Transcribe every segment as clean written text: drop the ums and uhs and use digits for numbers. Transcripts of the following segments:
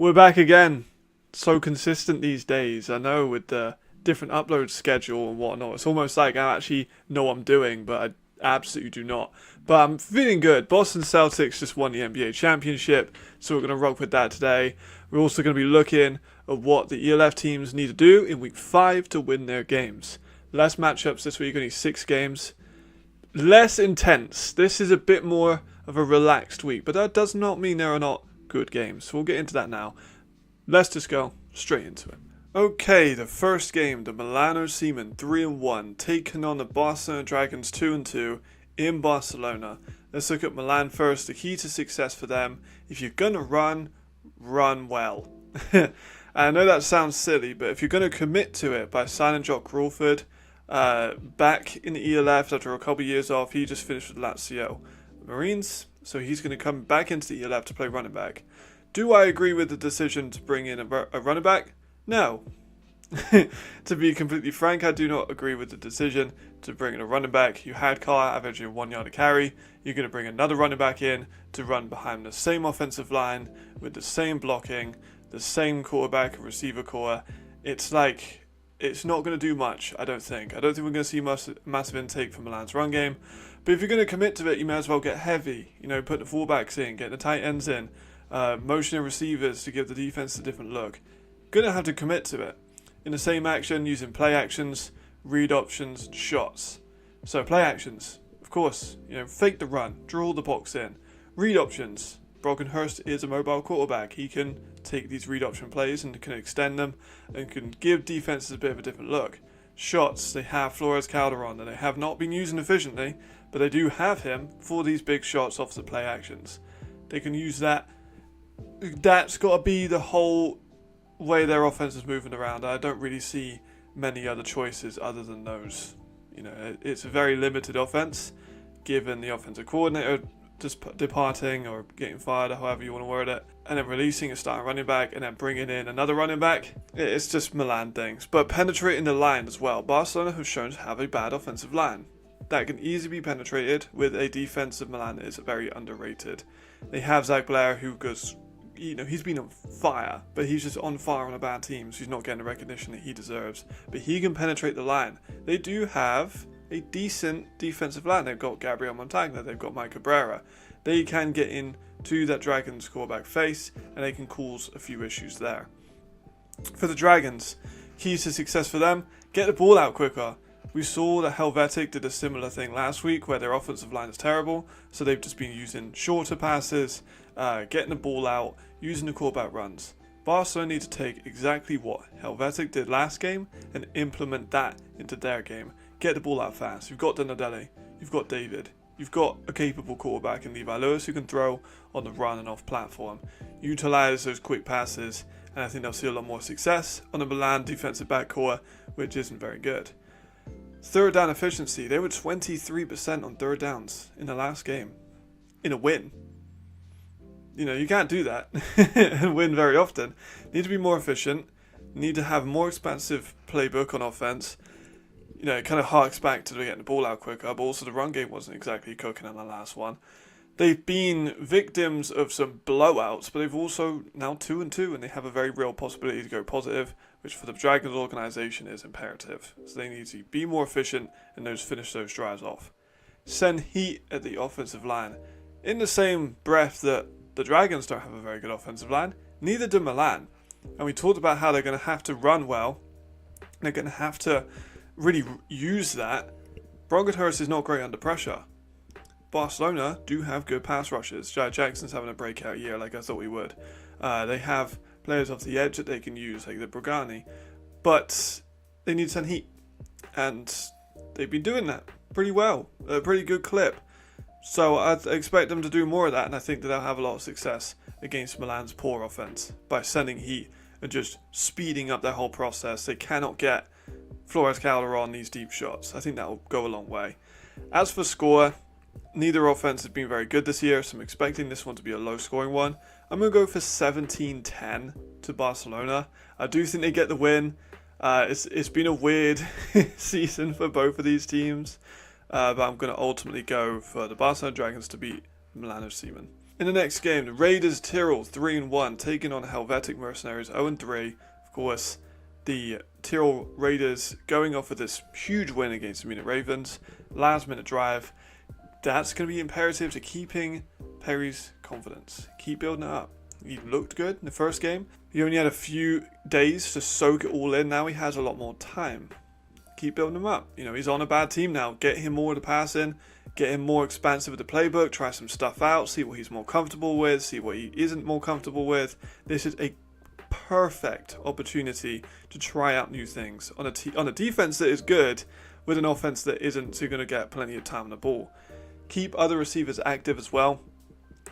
We're back again. So consistent these days. I know with the different upload schedule and whatnot. It's almost like I actually know what I'm doing, but I absolutely do not. But I'm feeling good. Boston Celtics just won the NBA championship, so we're going to rock with that today. We're also going to be looking at what the ELF teams need to do in week 5 to win their games. Less matchups this week, only 6 games. Less intense. This is a bit more of a relaxed week, but that does not mean there are not good games. So we'll get into that now. Let's just go straight into it. Okay, the first game, the Milano Seamen 3-1, taking on the Barcelona Dragons 2-2 in Barcelona. Let's look at Milan first. The key to success for them, if you're going to run well. I know that sounds silly, but if you're going to commit to it by signing Jock Crawford back in the ELF after a couple of years off, he just finished with Lazio Marines, so he's going to come back into the ELF to play running back. Do I agree with the decision to bring in a running back? No. To be completely frank, I do not agree with the decision to bring in a running back. You had Carr averaging 1 yard a carry. You're going to bring another running back in to run behind the same offensive line with the same blocking, the same quarterback and receiver core. It's like, it's not going to do much, I don't think. I don't think we're going to see massive intake from Milan's run game. But if you're going to commit to it, you may as well get heavy. You know, put the fullbacks in, get the tight ends in, motioning receivers to give the defense a different look. Going to have to commit to it. In the same action, using play actions, read options, and shots. So play actions, of course, you know, fake the run, draw the box in. Read options. Brockenhurst is a mobile quarterback. He can take these read option plays and can extend them and can give defenses a bit of a different look. Shots, they have Flores Calderon and they have not been using efficiently, but they do have him for these big shots off the play actions. They can use that. That's got to be the whole way their offense is moving around. I don't really see many other choices other than those. You know, it's a very limited offense, given the offensive coordinator just departing or getting fired, or however you want to word it, and then releasing a starting running back and then bringing in another running back. It's just Milan things. But penetrating the line as well. Barcelona have shown to have a bad offensive line that can easily be penetrated with a defense of Milan that is very underrated. They have Zach Blair, who goes, you know, he's been on fire, but he's just on fire on a bad team, so he's not getting the recognition that he deserves. But he can penetrate the line. They do have a decent defensive line. They've got Gabriel Montagna, they've got Mike Cabrera. They can get into that Dragons quarterback face, and they can cause a few issues there. For the Dragons, keys to success for them, get the ball out quicker. We saw that Helvetic did a similar thing last week where their offensive line is terrible, so they've just been using shorter passes, getting the ball out, using the quarterback runs. Barcelona need to take exactly what Helvetic did last game and implement that into their game. Get the ball out fast. You've got Donadele, you've got David, you've got a capable quarterback in Levi Lewis who can throw on the run and off platform. Utilize those quick passes, and I think they'll see a lot more success on the Milan defensive backcourt, which isn't very good. Third down efficiency, they were 23% on third downs in the last game, in a win. You know, you can't do that and win very often. Need to be more efficient, need to have more expansive playbook on offense. You know, it kind of harks back to getting the ball out quicker, but also the run game wasn't exactly cooking in the last one. They've been victims of some blowouts, but they've also now 2-2, and they have a very real possibility to go positive, which for the Dragons organization is imperative. So they need to be more efficient and finish those drives off. Send heat at the offensive line. In the same breath that the Dragons don't have a very good offensive line, neither do Milan. And we talked about how they're going to have to run well. They're going to have to really use that. Brockenhurst is not great under pressure. Barcelona do have good pass rushes. Jared Jackson's having a breakout year like I thought we would. They have players off the edge that they can use, like the Brugani. But they need to send heat. And they've been doing that pretty well. A pretty good clip. So I expect them to do more of that, and I think that they'll have a lot of success against Milan's poor offense by sending heat and just speeding up their whole process. They cannot get Flores Calderon these deep shots. I think that will go a long way. As for score, neither offense has been very good this year, so I'm expecting this one to be a low-scoring one. I'm going to go for 17-10 to Barcelona. I do think they get the win. It's been a weird season for both of these teams. But I'm going to ultimately go for the Barcelona Dragons to beat Milano Seamen. In the next game, the Raiders Tirol 3-1 taking on Helvetic Mercenaries 0-3. Of course, the Tirol Raiders going off with this huge win against the Munich Ravens. Last minute drive. That's going to be imperative to keeping Perry's confidence. Keep building it up. He looked good in the first game. He only had a few days to soak it all in. Now he has a lot more time. Keep building him up. You know, he's on a bad team now. Get him more of the passing. Get him more expansive with the playbook. Try some stuff out. See what he's more comfortable with. See what he isn't more comfortable with. This is a perfect opportunity to try out new things on a defense that is good with an offense that isn't, so you're going to get plenty of time on the ball. Keep other receivers active as well.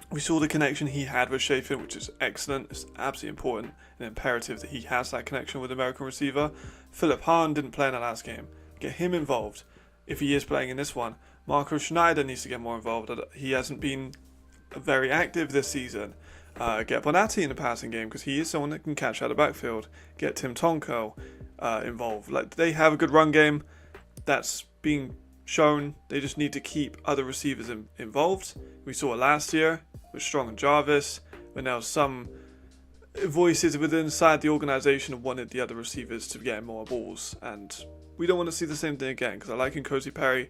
We saw the connection he had with Seamen, which is excellent. It's absolutely important and imperative that he has that connection with the American receiver. Philip Hahn didn't play in the last game. Get him involved if he is playing in this one. Marco Schneider needs to get more involved. He hasn't been very active this season. Get Bonatti in the passing game because he is someone that can catch out of the backfield. Get Tim Tonko involved. Like, they have a good run game that's being shown. They just need to keep other receivers involved. We saw it last year with Strong and Jarvis, when there was some voices within inside the organisation that wanted the other receivers to get more balls, and we don't want to see the same thing again because I like N'Kosi Perry.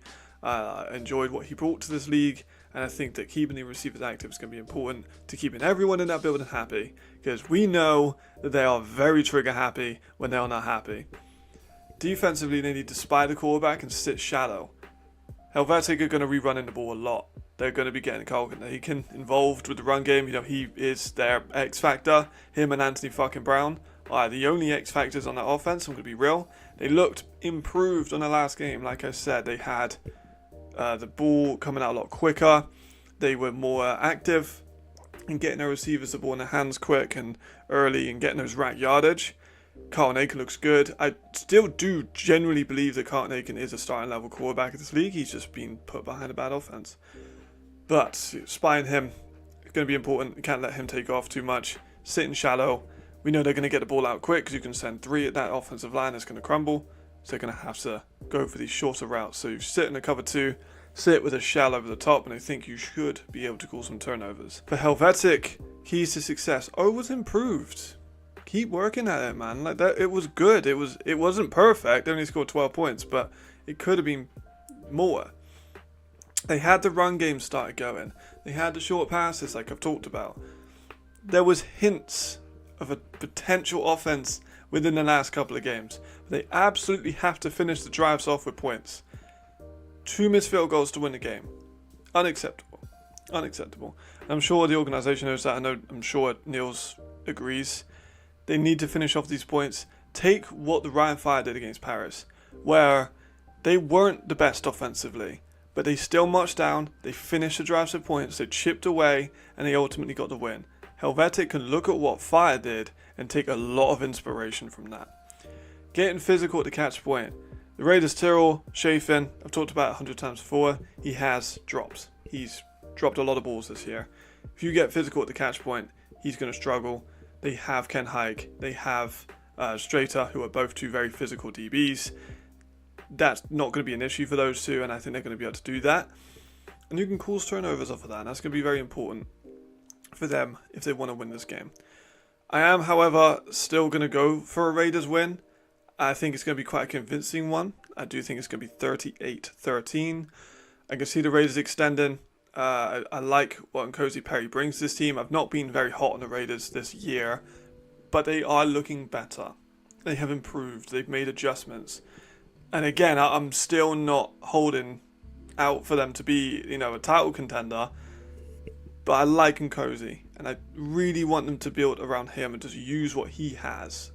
Enjoyed what he brought to this league, and I think that keeping the receivers active is going to be important to keeping everyone in that building happy, because we know that they are very trigger happy when they are not happy. Defensively, they need to spy the quarterback and sit shallow. Helvetic are going to be running the ball a lot. They're going to be getting Colgan involved with the run game. You know, he is their X factor. Him and Anthony fucking Brown are the only X factors on that offense. I'm going to be real. They looked improved on the last game. Like I said, they had the ball coming out a lot quicker. They were more active in getting their receivers the ball in their hands quick and early and getting those rack yardage. Carlton Aiken looks good. I still do genuinely believe that Carlton Aiken is a starting level quarterback of this league. He's just been put behind a bad offense. But spying him is going to be important. You can't let him take off too much. Sitting shallow. We know they're going to get the ball out quick because you can send 3 at that offensive line. It's going to crumble. So they're going to have to go for these shorter routes. So you sit in a cover 2, sit with a shell over the top, and I think you should be able to cause some turnovers. For Helvetic, keys to success. Was improved. Keep working at it, man. Like that, it was good. It wasn't perfect. They only scored 12 points, but it could have been more. They had the run game started going. They had the short passes, like I've talked about. There was hints of a potential offense within the last couple of games. But they absolutely have to finish the drives off with points. 2 missed field goals to win the game. Unacceptable. Unacceptable. And I'm sure the organisation knows that. I'm sure Niels agrees. They need to finish off these points. Take what the Rhein Fire did against Paris, where they weren't the best offensively, but they still marched down, they finished the drives with points, they chipped away, and they ultimately got the win. Helvetic can look at what Fire did and take a lot of inspiration from that. Getting physical at the catch point. The Raiders Tirol, Seamen, I've talked about 100 times before, he has dropped. He's dropped a lot of balls this year. If you get physical at the catch point, he's going to struggle. They have Ken Haig, they have Strater, who are both 2 very physical DBs. That's not going to be an issue for those 2, and I think they're going to be able to do that. And you can cause turnovers off of that, and that's going to be very important for them if they want to win this game. I am, however, still going to go for a Raiders win. I think it's going to be quite a convincing one. I do think it's going to be 38-13. I can see the Raiders extending. I like what N'Kosi Perry brings to this team. I've not been very hot on the Raiders this year, but they are looking better. They have improved. They've made adjustments. And again, I'm still not holding out for them to be, a title contender. But I like N'Kosi, and I really want them to build around him and just use what he has.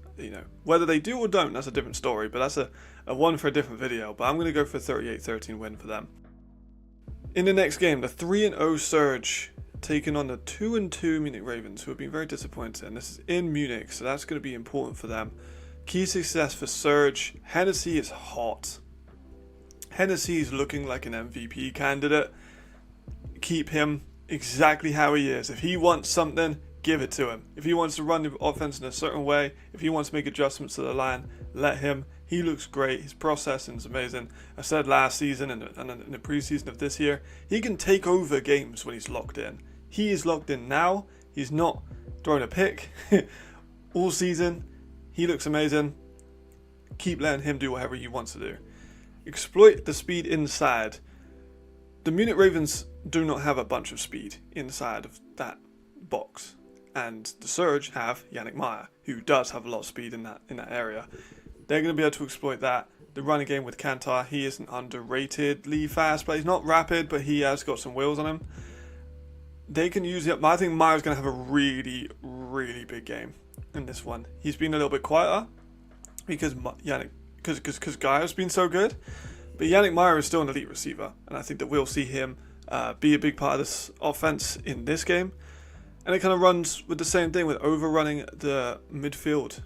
Whether they do or don't, that's a different story. But that's a one for a different video. But I'm going to go for a 38-13 win for them. In the next game, the 3-0 Surge taking on the 2-2 Munich Ravens, who have been very disappointed. And this is in Munich, so that's going to be important for them. Key success for Surge. Hennessy is hot. Hennessy is looking like an MVP candidate. Keep him exactly how he is. If he wants something, give it to him. If he wants to run the offense in a certain way, if he wants to make adjustments to the line, let him. He looks great. His processing is amazing. I said last season and in the preseason of this year, he can take over games when he's locked in. He is locked in now. He's not thrown a pick all season. He looks amazing. Keep letting him do whatever he wants to do. Exploit the speed inside. The Munich Ravens do not have a bunch of speed inside of that box. And the Surge have Yannick Meyer, who does have a lot of speed in that area. They're going to be able to exploit that. The running game with Kantar, he isn't underratedly fast, but he's not rapid, but he has got some wheels on him. They can use it. I think Meyer's going to have a really, really big game in this one. He's been a little bit quieter because Guy's been so good. But Yannick Meyer is still an elite receiver, and I think that we'll see him be a big part of this offense in this game. And it kind of runs with the same thing with overrunning the midfield.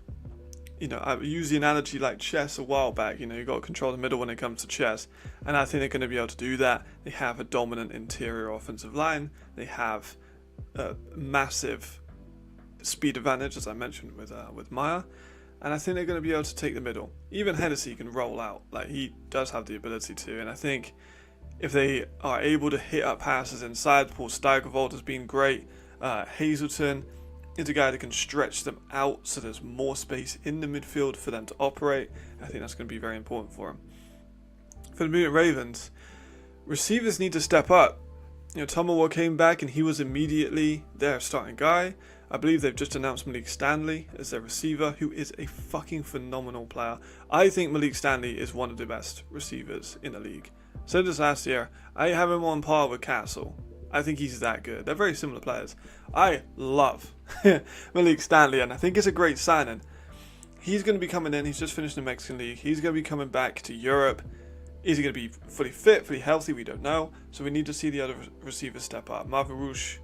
I used the analogy like chess a while back. You've got to control the middle when it comes to chess. And I think they're going to be able to do that. They have a dominant interior offensive line. They have a massive speed advantage, as I mentioned with Meyer. And I think they're going to be able to take the middle. Even Hennessy can roll out. He does have the ability to. And I think if they are able to hit up passes inside, Paul Steigerwald has been great. Hazelton is a guy that can stretch them out so there's more space in the midfield for them to operate. I think that's going to be very important for them. For the Munich Ravens, receivers need to step up. Tomawa came back and he was immediately their starting guy. I believe they've just announced Malik Stanley as their receiver, who is a fucking phenomenal player. I think Malik Stanley is one of the best receivers in the league. Said this last year, I have him on par with Castle. I think he's that good. They're very similar players. I love Malik Stanley, and I think it's a great signing. He's going to be coming in. He's just finished the Mexican League. He's going to be coming back to Europe. Is he going to be fully fit, fully healthy? We don't know. So we need to see the other receivers step up. Marvin Rouge,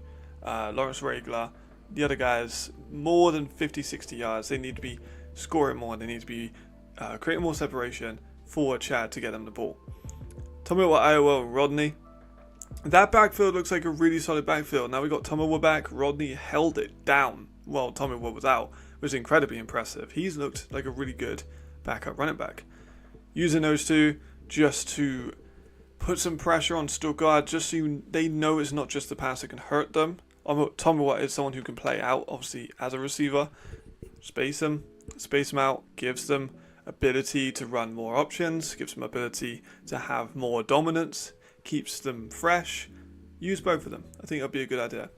Lawrence Regler, the other guys, more than 50, 60 yards. They need to be scoring more. They need to be creating more separation for Chad to get them the ball. Tell me about Iowa and Rodney. That backfield looks like a really solid backfield. Now we got Tomawa back. Rodney held it down while Tomawa was out, which is incredibly impressive. He's looked like a really good backup running back. Using those two just to put some pressure on Stuttgart, just so they know it's not just the pass that can hurt them. Tomawa is someone who can play out, obviously, as a receiver. Space them out, gives them ability to run more options, gives them ability to have more dominance, keeps them fresh. Use both of them. I think that'd be a good idea.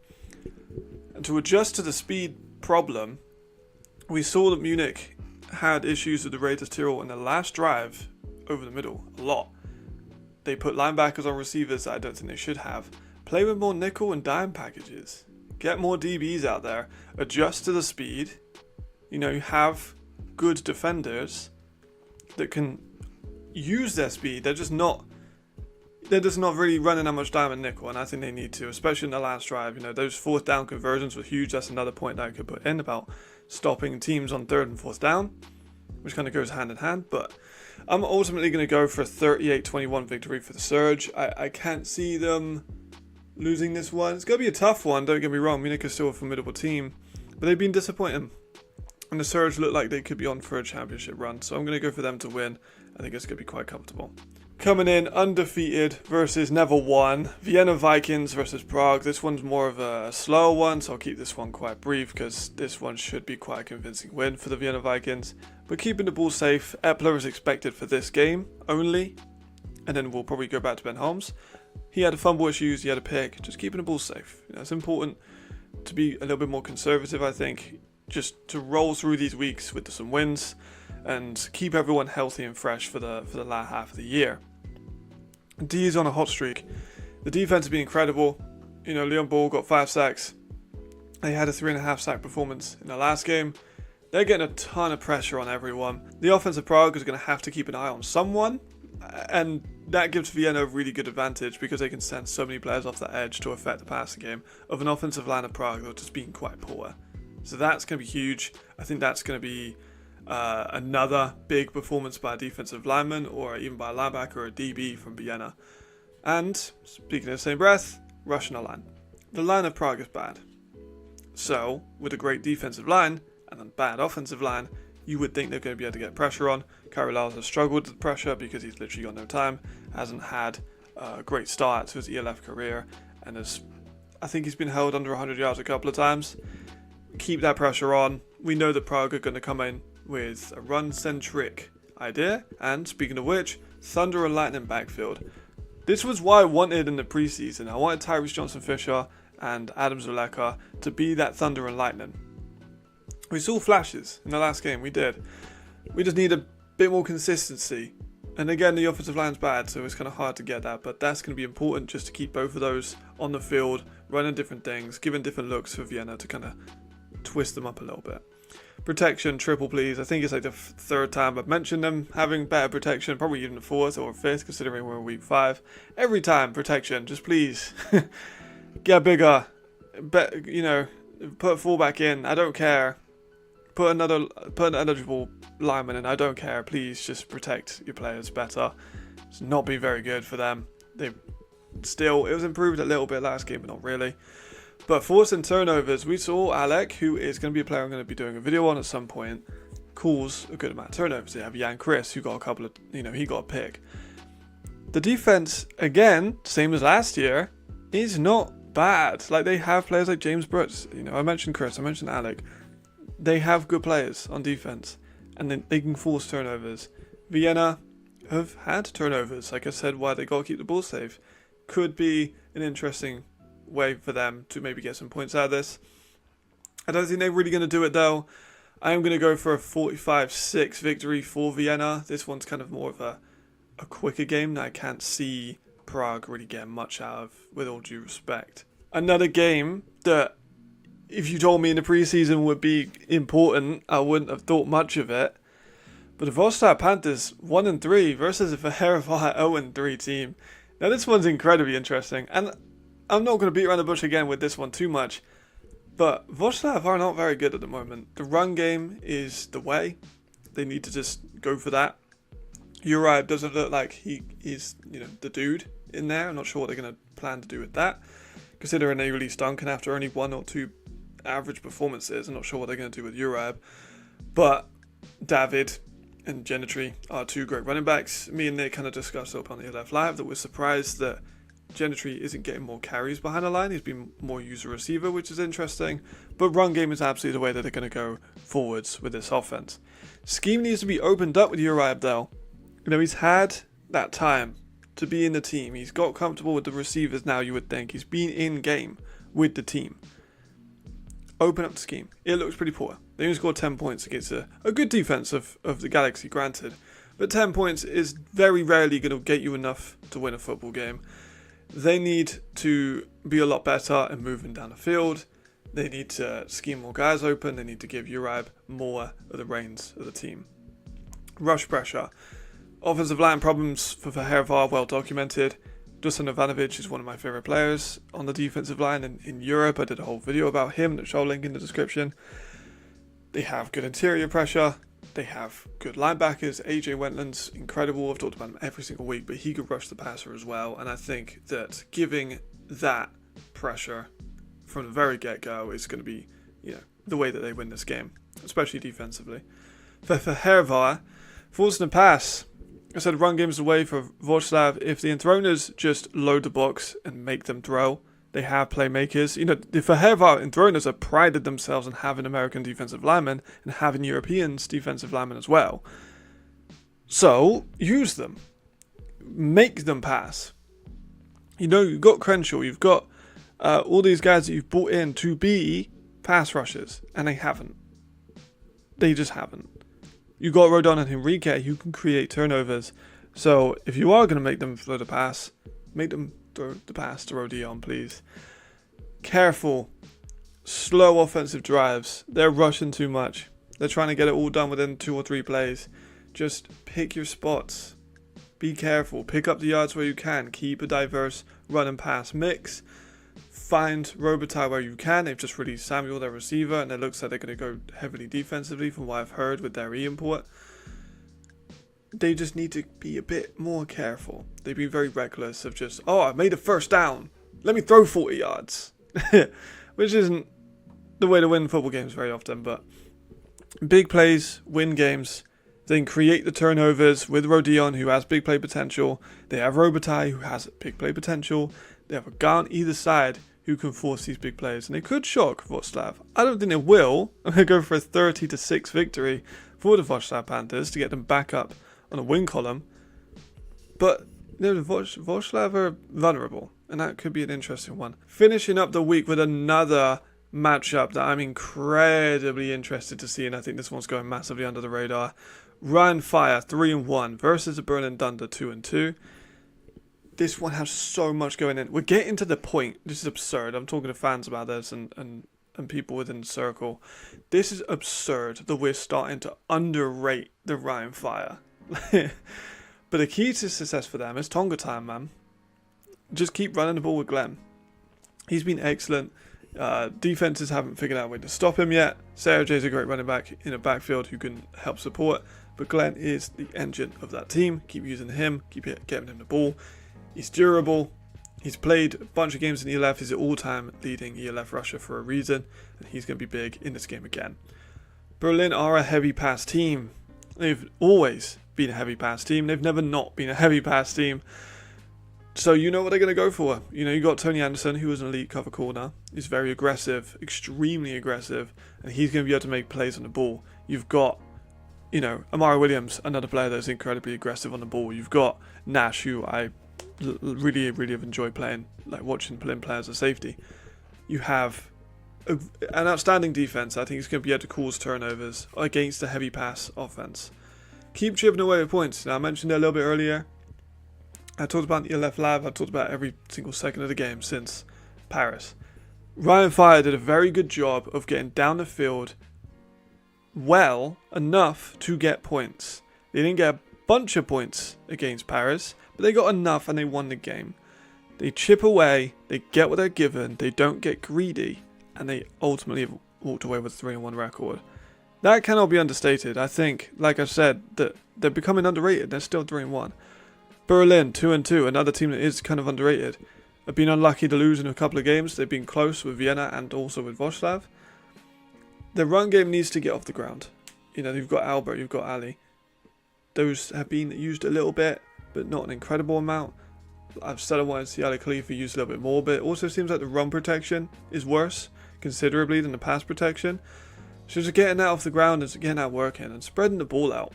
And to adjust to the speed problem, we saw that Munich had issues with the Raiders Tirol in the last drive over the middle a lot. They put linebackers on receivers that I don't think they should have. Play with more nickel and dime packages. Get more DBs out there. Adjust to the speed. You have good defenders that can use their speed. They're just not really running that much dime and nickel, and I think they need to, especially in the last drive. Those fourth down conversions were huge. That's another point that I could put in about stopping teams on third and fourth down, which kind of goes hand in hand. But I'm ultimately going to go for a 38-21 victory for the Surge. I can't see them losing this one. It's going to be a tough one, don't get me wrong. Munich is still a formidable team, but they've been disappointing. And the Surge look like they could be on for a championship run, so I'm going to go for them to win. I think it's going to be quite comfortable. Coming in undefeated versus never won, Vienna Vikings versus Prague. This one's more of a slower one, so I'll keep this one quite brief because this one should be quite a convincing win for the Vienna Vikings. But keeping the ball safe, Epler is expected for this game only, and then we'll probably go back to Ben Holmes. He had a fumble issues, he had a pick, just keeping the ball safe. It's important to be a little bit more conservative, I think, just to roll through these weeks with some wins and keep everyone healthy and fresh for the latter half of the year. D is on a hot streak. The defense has been incredible. Leon Ball got 5 sacks. They had a 3.5 sack performance in the last game. They're getting a ton of pressure on everyone. The offense of Prague is going to have to keep an eye on someone, and that gives Vienna a really good advantage because they can send so many players off the edge to affect the passing game of an offensive line of Prague that has been quite poor. So that's going to be huge. I think that's going to be another big performance by a defensive lineman or even by a linebacker or a DB from Vienna. And, speaking in the same breath, rushing the line. The line of Prague is bad. So, with a great defensive line and a bad offensive line, you would think they're going to be able to get pressure on. Kyrie Lyles has struggled with pressure because he's literally got no time, hasn't had a great start to his ELF career, and has I think he's been held under 100 yards a couple of times. Keep that pressure on. We know that Prague are going to come in with a run-centric idea. And speaking of which, Thunder and Lightning backfield. This was what I wanted in the preseason. I wanted Tyrese Johnson-Fisher and Adam Zuleka to be that Thunder and Lightning. We saw flashes in the last game, we did. We just need a bit more consistency. And again, the offensive line's bad, so it's kind of hard to get that. But that's going to be important just to keep both of those on the field, running different things, giving different looks for Vienna to kind of twist them up a little bit. Protection, triple please. I think it's like the third time I've mentioned them having better protection, probably even the fourth or fifth, considering we're in week 5. Every time, protection, just please get bigger. Put a fullback in. I don't care. Put an eligible lineman in. I don't care. Please just protect your players better. It's not been very good for them. It was improved a little bit last game, but not really. But forcing turnovers, we saw Alec, who is going to be a player I'm going to be doing a video on at some point, cause a good amount of turnovers. They have Jan Chris, who got a couple of, he got a pick. The defense, again, same as last year, is not bad. Like, they have players like James Brooks. I mentioned Chris, I mentioned Alec. They have good players on defense, and then they can force turnovers. Vienna have had turnovers. Like I said, why they got to keep the ball safe. Could be an interesting way for them to maybe get some points out of this. I don't think they're really going to do it though. I am going to go for a 45-6 victory for Vienna. This one's kind of more of a quicker game that I can't see Prague really getting much out of, with all due respect. Another game that, if you told me in the preseason would be important, I wouldn't have thought much of it. But the Vostok Panthers 1-3 versus a Fehervar 0-3 team. Now this one's incredibly interesting, and I'm not going to beat around the bush again with this one too much. But Vostok are not very good at the moment. The run game is the way. They need to just go for that. Uri doesn't look like he is, the dude in there. I'm not sure what they're going to plan to do with that. Considering they released Duncan after only 1 or 2 average performances. I'm not sure what they're going to do with Urab, but David and Genetry are 2 great running backs. Me and Nick kind of discussed up on the left live that we're surprised that Genetry isn't getting more carries behind the line. He's been more user receiver, which is interesting, but run game is absolutely the way that they're going to go forwards with this offense. Scheme needs to be opened up with Urab though. He's had that time to be in the team. He's got comfortable with the receivers now, you would think. He's been in game with the team. Open up the scheme. It looks pretty poor. They only scored 10 points against a good defense of the Galaxy, granted. But 10 points is very rarely going to get you enough to win a football game. They need to be a lot better in moving down the field. They need to scheme more guys open. They need to give Urab more of the reins of the team. Rush pressure. Offensive line problems for Fehervar well documented. Dusan Ivanovic is one of my favourite players on the defensive line in Europe. I did a whole video about him, which I'll link in the description. They have good interior pressure. They have good linebackers. AJ Wentland's incredible. I've talked about him every single week, but he could rush the passer as well. And I think that giving that pressure from the very get-go is going to be, the way that they win this game, especially defensively. For Fehervar, forcing a pass. I said run game's the way for Wrocław. If the Enthroners just load the box and make them throw, they have playmakers. The Fehervar Enthroners have prided themselves on having American defensive linemen and having Europeans defensive linemen as well. So, use them. Make them pass. You've got Crenshaw, you've got all these guys that you've brought in to be pass rushers, and they haven't. They just haven't. You got Rodon and Henrique who can create turnovers. So if you are going to make them throw the pass, make them throw the pass to Rodion, please. Careful. Slow offensive drives. They're rushing too much. They're trying to get it all done within 2 or 3 plays. Just pick your spots. Be careful. Pick up the yards where you can. Keep a diverse run and pass mix. Find Robitaille where you can. They've just released Samuel, their receiver, and it looks like they're going to go heavily defensively from what I've heard with their e-import. They just need to be a bit more careful. They've been very reckless of just, I made a first down. Let me throw 40 yards. Which isn't the way to win football games very often, but big plays win games. Then create the turnovers with Rodion, who has big play potential. They have Robitaille, who has big play potential. They have a guy on either side who can force these big plays. And they could shock Wroclaw. I don't think they will. I'm going to go for a 30-6 victory for the Wroclaw Panthers to get them back up on a win column. But the Wroclaw are vulnerable, and that could be an interesting one. Finishing up the week with another matchup that I'm incredibly interested to see, and I think this one's going massively under the radar. Rhein Fire 3-1 versus the Berlin Thunder 2-2. This one has so much going in. We're getting to the point. This is absurd. I'm talking to fans about this and people within the circle. This is absurd that we're starting to underrate the Rhein Fire. But the key to success for them is Tonga time, man. Just keep running the ball with Glenn. He's been excellent. Defenses haven't figured out a way to stop him yet. Sarabia is a great running back in a backfield who can help support. But Glenn is the engine of that team. Keep using him. Keep getting him the ball. He's durable. He's played a bunch of games in ELF. He's an all-time leading ELF rusher for a reason. And he's going to be big in this game again. Berlin are a heavy pass team. They've always been a heavy pass team. They've never not been a heavy pass team. So you know what they're going to go for. You know, you got Tony Anderson, who is an elite cover corner. He's very aggressive, extremely aggressive. And he's going to be able to make plays on the ball. You've got, you know, Amari Williams, another player that's incredibly aggressive on the ball. You've got Nash, who I really have enjoyed playing, like watching players as safety. You have an outstanding defense. I think he's going to be able to cause turnovers against the heavy pass offense. Keep chipping away at points. Now, I mentioned it a little bit earlier. I talked about the ELF Lab. I talked about every single second of the game since Paris. Rhein Fire did a very good job of getting down the field well enough to get points. They didn't get a bunch of points against Paris, but they got enough and they won the game. They chip away, they get what they're given, they don't get greedy, and they ultimately walked away with a 3-1 record. That cannot be understated. I think, like I said, that they're becoming underrated. They're still 3-1. Berlin 2-2, another team that is kind of underrated. Have been unlucky to lose in a couple of games. They've been close with Vienna and also with Wroclaw. Their run game needs to get off the ground. You know, you've got Albert, you've got Ali. Those have been used a little bit, but not an incredible amount. I've said I wanted to see Ali Khalifa used a little bit more, but it also seems like the run protection is worse considerably than the pass protection. So just getting that off the ground and getting that working and spreading the ball out.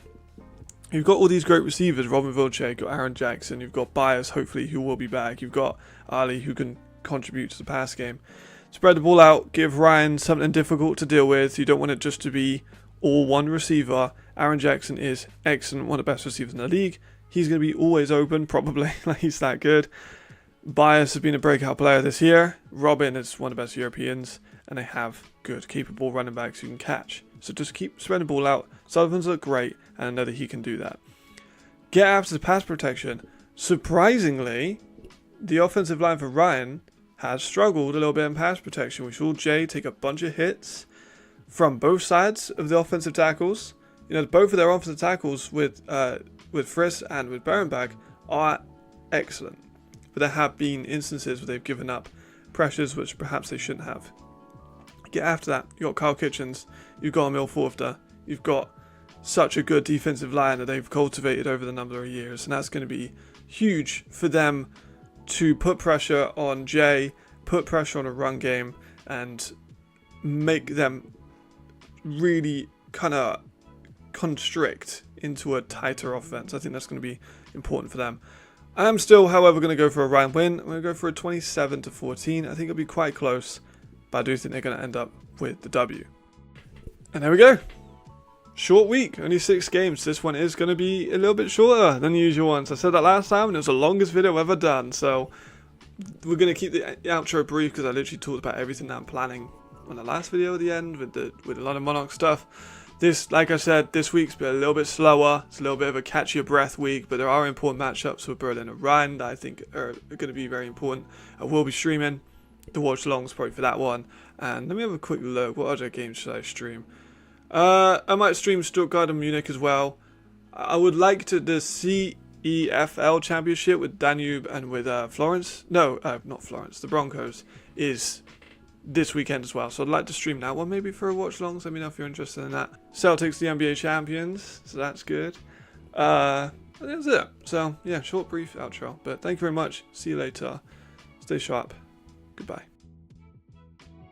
You've got all these great receivers, Robin Vilcek, you've got Aaron Jackson, you've got Byers, hopefully, who will be back. You've got Ali, who can contribute to the pass game. Spread the ball out, give Ryan something difficult to deal with. You don't want it just to be all one receiver. Aaron Jackson is excellent, one of the best receivers in the league. He's going to be always open, probably, like he's that good. Byers has been a breakout player this year. Robin is one of the best Europeans, and they have good, capable running backs who can catch. So just keep spreading the ball out. Sullivan's look great, and I know that he can do that. Get after the pass protection. Surprisingly, the offensive line for Ryan has struggled a little bit in pass protection. We saw Jay take a bunch of hits from both sides of the offensive tackles. You know, both of their offensive tackles with Friss and with Berenbag are excellent. But there have been instances where they've given up pressures which perhaps they shouldn't have. Get after that. You've got Kyle Kitchens, you've got Emil Forfter, you've got such a good defensive line that they've cultivated over the number of years, and that's going to be huge for them to put pressure on Jay, put pressure on a run game, and make them really kind of constrict into a tighter offense. I think that's going to be important for them. I am still, however, going to go for a Ryan win. I'm going to go for a 27-14. I think it'll be quite close, but I do think they're going to end up with the W. And there we go. Short week, only 6 games. This one is going to be a little bit shorter than the usual ones. I said that last time, and it was the longest video I've ever done. So we're going to keep the outro brief because I literally talked about everything that I'm planning on the last video at the end with a lot of Monarch stuff. This, like I said, this week's been a little bit slower. It's a little bit of a catch your breath week, but there are important matchups with Berlin and Rhein that I think are going to be very important. I will be streaming the watch longs probably for that one. And let me have a quick look. What other games should I stream? I might stream Stuttgart and Munich as well. I would like to the CEFL Championship with Danube and with Florence. No, not Florence. The Broncos is this weekend as well. So I'd like to stream that one maybe for a watch longs. Let me know if you're interested in that. Celtics, the NBA champions. So that's good. And that's it. So yeah, short, brief outro. But thank you very much. See you later. Stay sharp. Goodbye.